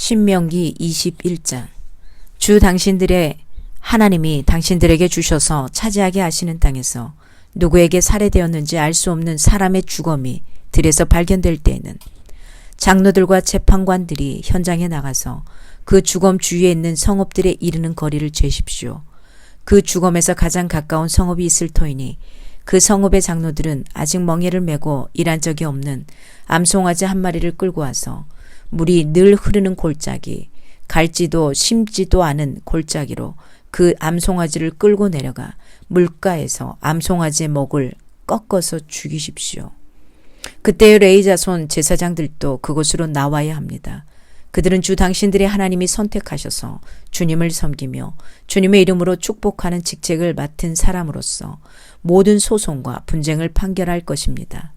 신명기 21장. 주 당신들의 하나님이 당신들에게 주셔서 차지하게 하시는 땅에서 누구에게 살해되었는지 알 수 없는 사람의 주검이 들에서 발견될 때에는 장로들과 재판관들이 현장에 나가서 그 주검 주위에 있는 성읍들에 이르는 거리를 재십시오. 그 주검에서 가장 가까운 성읍이 있을 터이니 그 성읍의 장로들은 아직 멍에를 메고 일한 적이 없는 암송아지 한 마리를 끌고 와서 물이 늘 흐르는 골짜기, 갈지도 심지도 않은 골짜기로 그 암송아지를 끌고 내려가 물가에서 암송아지의 목을 꺾어서 죽이십시오. 그때의 레위 자손 제사장들도 그곳으로 나와야 합니다. 그들은 주 당신들의 하나님이 선택하셔서 주님을 섬기며 주님의 이름으로 축복하는 직책을 맡은 사람으로서 모든 소송과 분쟁을 판결할 것입니다.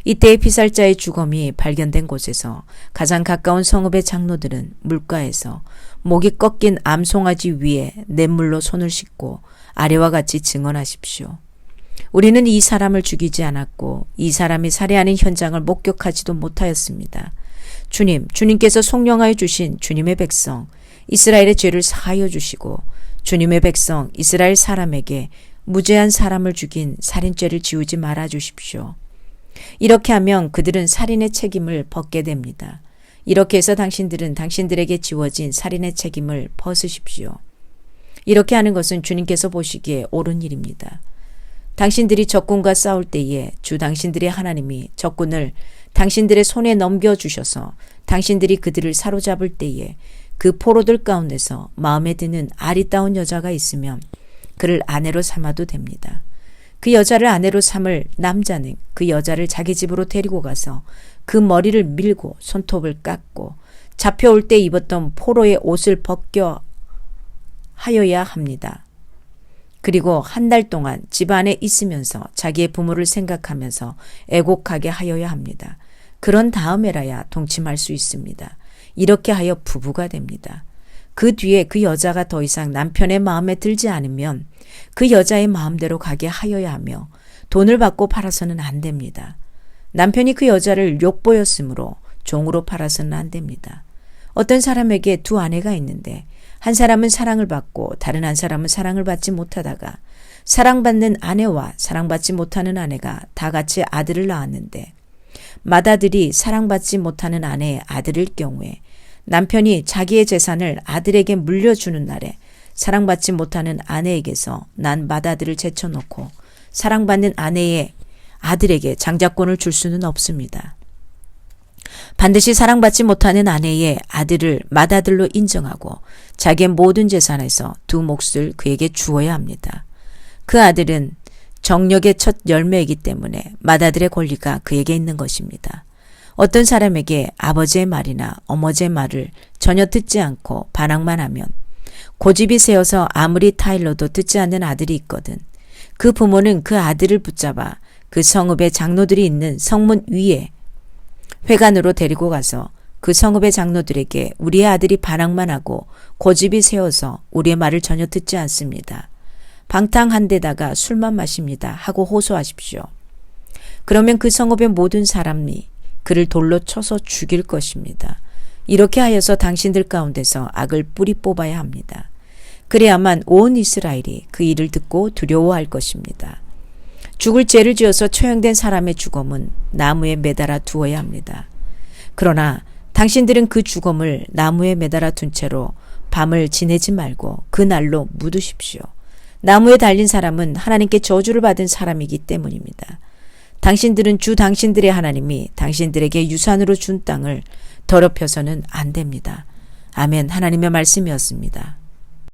이때의 피살자의 주검이 발견된 곳에서 가장 가까운 성읍의 장로들은 물가에서 목이 꺾인 암송아지 위에 냇물로 손을 씻고 아래와 같이 증언하십시오. 우리는 이 사람을 죽이지 않았고 이 사람이 살해하는 현장을 목격하지도 못하였습니다. 주님께서 속령하여 주신 주님의 백성 이스라엘의 죄를 사하여 주시고 주님의 백성 이스라엘 사람에게 무죄한 사람을 죽인 살인죄를 지우지 말아 주십시오. 이렇게 하면 그들은 살인의 책임을 벗게 됩니다. 이렇게 해서 당신들은 당신들에게 지워진 살인의 책임을 벗으십시오. 이렇게 하는 것은 주님께서 보시기에 옳은 일입니다. 당신들이 적군과 싸울 때에 주 당신들의 하나님이 적군을 당신들의 손에 넘겨주셔서 당신들이 그들을 사로잡을 때에 그 포로들 가운데서 마음에 드는 아리따운 여자가 있으면 그를 아내로 삼아도 됩니다. 그 여자를 아내로 삼을 남자는 그 여자를 자기 집으로 데리고 가서 그 머리를 밀고 손톱을 깎고 잡혀올 때 입었던 포로의 옷을 벗겨 하여야 합니다. 그리고 한 달 동안 집 안에 있으면서 자기의 부모를 생각하면서 애곡하게 하여야 합니다. 그런 다음에라야 동침할 수 있습니다. 이렇게 하여 부부가 됩니다. 그 뒤에 그 여자가 더 이상 남편의 마음에 들지 않으면 그 여자의 마음대로 가게 하여야 하며 돈을 받고 팔아서는 안 됩니다. 남편이 그 여자를 욕보였으므로 종으로 팔아서는 안 됩니다. 어떤 사람에게 두 아내가 있는데 한 사람은 사랑을 받고 다른 한 사람은 사랑을 받지 못하다가 사랑받는 아내와 사랑받지 못하는 아내가 다 같이 아들을 낳았는데 맏아들이 사랑받지 못하는 아내의 아들일 경우에 남편이 자기의 재산을 아들에게 물려주는 날에 사랑받지 못하는 아내에게서 난 맏아들을 제쳐놓고 사랑받는 아내의 아들에게 장자권을 줄 수는 없습니다. 반드시 사랑받지 못하는 아내의 아들을 맏아들로 인정하고 자기의 모든 재산에서 두 몫을 그에게 주어야 합니다. 그 아들은 정력의 첫 열매이기 때문에 맏아들의 권리가 그에게 있는 것입니다. 어떤 사람에게 아버지의 말이나 어머니의 말을 전혀 듣지 않고 반항만 하면 고집이 세어서 아무리 타일러도 듣지 않는 아들이 있거든 그 부모는 그 아들을 붙잡아 그 성읍의 장로들이 있는 성문 위에 회관으로 데리고 가서 그 성읍의 장로들에게 우리의 아들이 반항만 하고 고집이 세어서 우리의 말을 전혀 듣지 않습니다. 방탕 한 데다가 술만 마십니다 하고 호소하십시오. 그러면 그 성읍의 모든 사람이 그를 돌로 쳐서 죽일 것입니다. 이렇게 하여서 당신들 가운데서 악을 뿌리 뽑아야 합니다. 그래야만 온 이스라엘이 그 일을 듣고 두려워할 것입니다. 죽을 죄를 지어서 처형된 사람의 주검은 나무에 매달아 두어야 합니다. 그러나 당신들은 그 주검을 나무에 매달아 둔 채로 밤을 지내지 말고 그 날로 묻으십시오. 나무에 달린 사람은 하나님께 저주를 받은 사람이기 때문입니다. 당신들은 주 당신들의 하나님이 당신들에게 유산으로 준 땅을 더럽혀서는 안 됩니다. 아멘. 하나님의 말씀이었습니다.